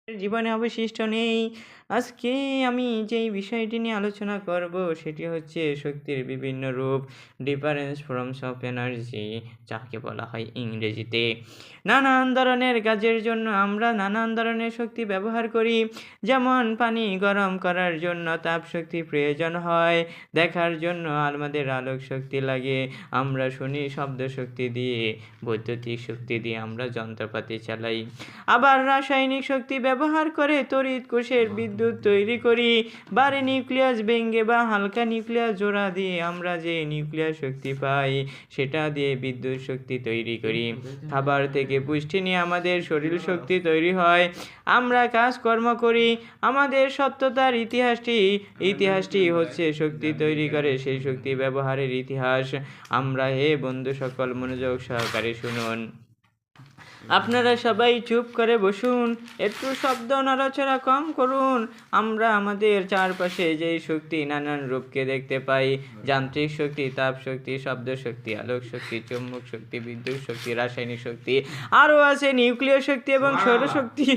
জীবনে অবশিষ্ট নেই। আজকে আমি যেই বিষয়টি নিয়ে আলোচনা করব সেটি হচ্ছে শক্তির বিভিন্ন রূপ, ডিফারেন্স ফর্মস অফ এনার্জি, যাকে বলা হয় ইংরেজিতে। নানান ধরনের কাজের জন্য আমরা নানান ধরনের শক্তি ব্যবহার করি। যেমন পানি গরম করার জন্য তাপ শক্তি প্রয়োজন হয়, দেখার জন্য আমাদের আলোক শক্তি লাগে, আমরা শুনি শব্দ শক্তি দিয়ে, বৈদ্যুতিক শক্তি দিয়ে আমরা যন্ত্রপাতি চালাই। আবার রাসায়নিক শক্তি ব্যবহার করে তড়িৎ কোষের বিদ্যুৎ তৈরি করি। ভারী নিউক্লিয়াস ভেঙে বা হালকা নিউক্লিয়াস জোড়া দিয়ে আমরা যে নিউক্লিয়ার শক্তি পাই সেটা দিয়ে বিদ্যুৎ শক্তি তৈরি করি। খাবার থেকে পুষ্টি নিয়ে আমাদের শরীর শক্তি তৈরি হয়। আমরা কাজকর্ম করি, আমাদের সত্যতার ইতিহাসটি হচ্ছে শক্তি তৈরি করে, সেই শক্তি ব্যবহারের ইতিহাস। আমরা হে বন্ধু সকল মনোযোগ সহকারে শুনুন। আপনারা সবাই চুপ করে বসুন, একটু শব্দ নড়াচড়া কম করুন। আমরা আমাদের চারপাশে যেই শক্তি নানান রূপকে দেখতে পাই, যান্ত্রিক শক্তি, তাপ শক্তি, শব্দ শক্তি, আলোক শক্তি, চৌম্বক শক্তি, বিদ্যুৎ শক্তি, রাসায়নিক শক্তি, আরও আছে নিউক্লিয় শক্তি এবং সৌরশক্তি।